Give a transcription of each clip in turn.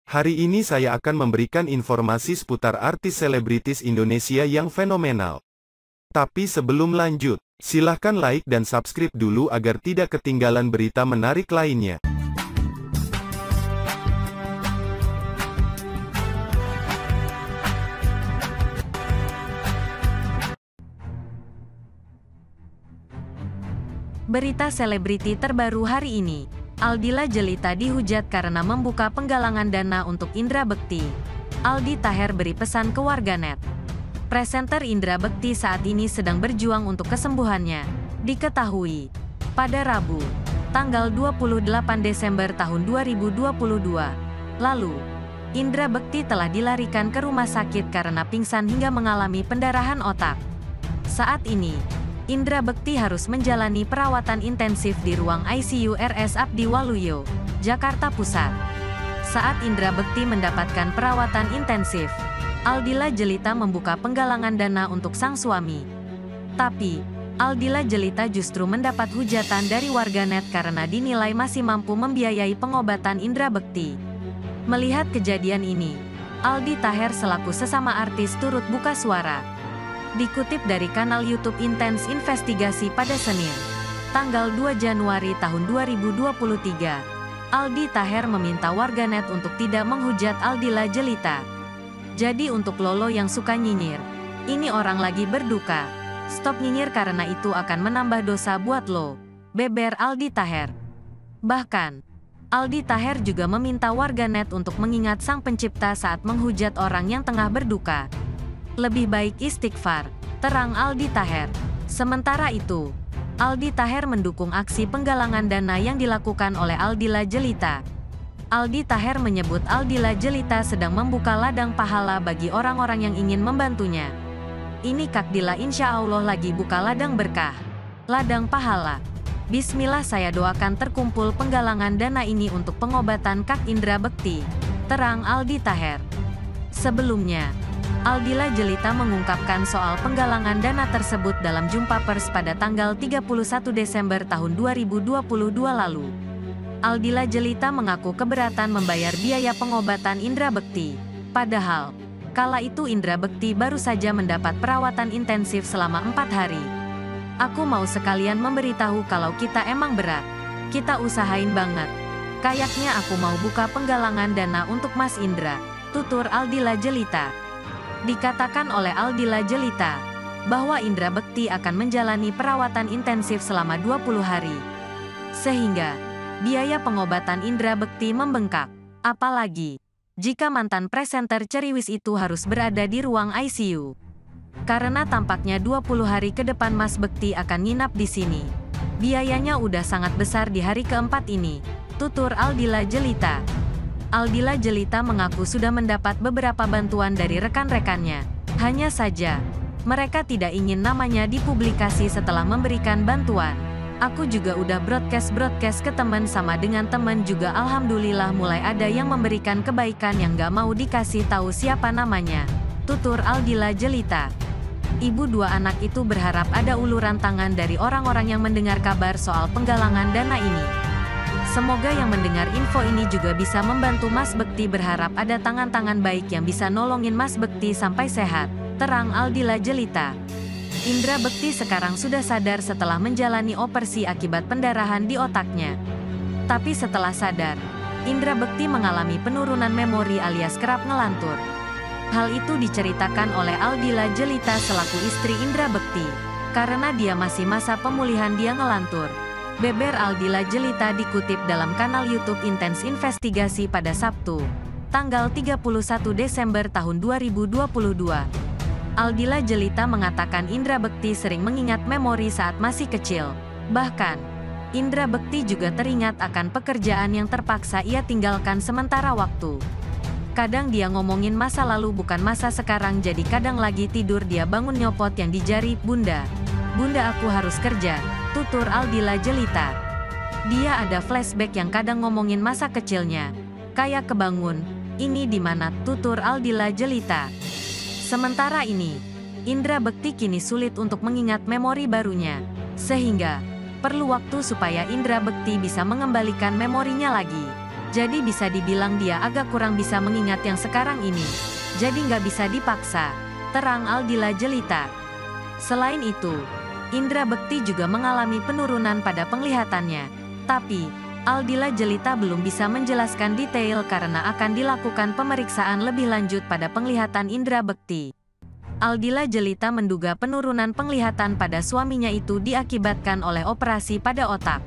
Hari ini saya akan memberikan informasi seputar artis selebritis Indonesia yang fenomenal. Tapi sebelum lanjut, silahkan like dan subscribe dulu agar tidak ketinggalan berita menarik lainnya. Berita selebriti terbaru hari ini. Aldila Jelita dihujat karena membuka penggalangan dana untuk Indra Bekti. Aldi Taher beri pesan ke warganet. Presenter Indra Bekti saat ini sedang berjuang untuk kesembuhannya. Diketahui, pada Rabu, tanggal 28 Desember tahun 2022, lalu, Indra Bekti telah dilarikan ke rumah sakit karena pingsan hingga mengalami pendarahan otak. Saat ini, Indra Bekti harus menjalani perawatan intensif di ruang ICU RS Abdi Waluyo, Jakarta Pusat. Saat Indra Bekti mendapatkan perawatan intensif, Aldila Jelita membuka penggalangan dana untuk sang suami. Tapi, Aldila Jelita justru mendapat hujatan dari warganet karena dinilai masih mampu membiayai pengobatan Indra Bekti. Melihat kejadian ini, Aldi Taher selaku sesama artis turut buka suara. Dikutip dari kanal YouTube Intens Investigasi pada Senin, tanggal 2 Januari tahun 2023, Aldi Taher meminta warganet untuk tidak menghujat Aldila Jelita. Jadi untuk Lolo yang suka nyinyir, ini orang lagi berduka. Stop nyinyir karena itu akan menambah dosa buat lo, beber Aldi Taher. Bahkan, Aldi Taher juga meminta warganet untuk mengingat sang pencipta saat menghujat orang yang tengah berduka. Lebih baik istighfar, terang Aldi Taher. Sementara itu, Aldi Taher mendukung aksi penggalangan dana yang dilakukan oleh Aldila Jelita. Aldi Taher menyebut Aldila Jelita sedang membuka ladang pahala bagi orang-orang yang ingin membantunya. Ini Kak Dila insya Allah lagi buka ladang berkah, ladang pahala. Bismillah, saya doakan terkumpul penggalangan dana ini untuk pengobatan Kak Indra Bekti, terang Aldi Taher. Sebelumnya, Aldila Jelita mengungkapkan soal penggalangan dana tersebut dalam jumpa pers pada tanggal 31 Desember tahun 2022 lalu. Aldila Jelita mengaku keberatan membayar biaya pengobatan Indra Bekti. Padahal, kala itu Indra Bekti baru saja mendapat perawatan intensif selama 4 hari. Aku mau sekalian memberitahu kalau kita emang berat. Kita usahain banget. Kayaknya aku mau buka penggalangan dana untuk Mas Indra, tutur Aldila Jelita. Dikatakan oleh Aldila Jelita bahwa Indra Bekti akan menjalani perawatan intensif selama 20 hari. Sehingga, biaya pengobatan Indra Bekti membengkak. Apalagi, jika mantan presenter ceriwis itu harus berada di ruang ICU. Karena tampaknya 20 hari ke depan Mas Bekti akan nginap di sini. Biayanya udah sangat besar di hari keempat ini, tutur Aldila Jelita. Aldila Jelita mengaku sudah mendapat beberapa bantuan dari rekan-rekannya. Hanya saja, mereka tidak ingin namanya dipublikasi setelah memberikan bantuan. Aku juga udah broadcast ke teman sama dengan teman juga alhamdulillah mulai ada yang memberikan kebaikan yang gak mau dikasih tahu siapa namanya, tutur Aldila Jelita. Ibu dua anak itu berharap ada uluran tangan dari orang-orang yang mendengar kabar soal penggalangan dana ini. Semoga yang mendengar info ini juga bisa membantu Mas Bekti, berharap ada tangan-tangan baik yang bisa nolongin Mas Bekti sampai sehat, terang Aldila Jelita. Indra Bekti sekarang sudah sadar setelah menjalani operasi akibat pendarahan di otaknya. Tapi setelah sadar, Indra Bekti mengalami penurunan memori alias kerap ngelantur. Hal itu diceritakan oleh Aldila Jelita selaku istri Indra Bekti. Karena dia masih masa pemulihan dia ngelantur, beber Aldila Jelita dikutip dalam kanal YouTube Intens Investigasi pada Sabtu, tanggal 31 Desember tahun 2022. Aldila Jelita mengatakan Indra Bekti sering mengingat memori saat masih kecil. Bahkan, Indra Bekti juga teringat akan pekerjaan yang terpaksa ia tinggalkan sementara waktu. Kadang dia ngomongin masa lalu bukan masa sekarang, jadi kadang lagi tidur dia bangun nyopot yang di jari, Bunda aku harus kerja, tutur Aldila Jelita. Dia ada flashback yang kadang ngomongin masa kecilnya. Kayak kebangun, ini di mana, tutur Aldila Jelita. Sementara ini, Indra Bekti kini sulit untuk mengingat memori barunya. Sehingga, perlu waktu supaya Indra Bekti bisa mengembalikan memorinya lagi. Jadi bisa dibilang dia agak kurang bisa mengingat yang sekarang ini. Jadi nggak bisa dipaksa, terang Aldila Jelita. Selain itu, indra bekti juga mengalami penurunan pada penglihatannya. Tapi, Aldila Jelita belum bisa menjelaskan detail karena akan dilakukan pemeriksaan lebih lanjut pada penglihatan indra bekti. Aldila Jelita menduga penurunan penglihatan pada suaminya itu diakibatkan oleh operasi pada otak.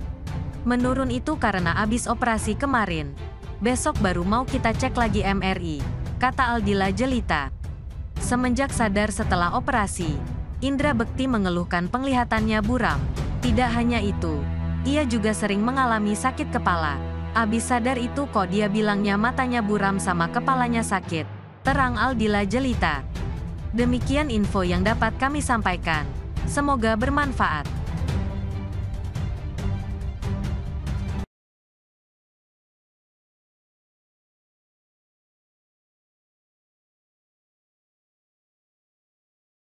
Menurun itu karena abis operasi kemarin. Besok baru mau kita cek lagi MRI, kata Aldila Jelita. Semenjak sadar setelah operasi, indra bekti mengeluhkan penglihatannya buram. Tidak hanya itu, ia juga sering mengalami sakit kepala. Abis sadar itu kok dia bilangnya matanya buram sama kepalanya sakit, terang Aldila Jelita. Demikian info yang dapat kami sampaikan. Semoga bermanfaat.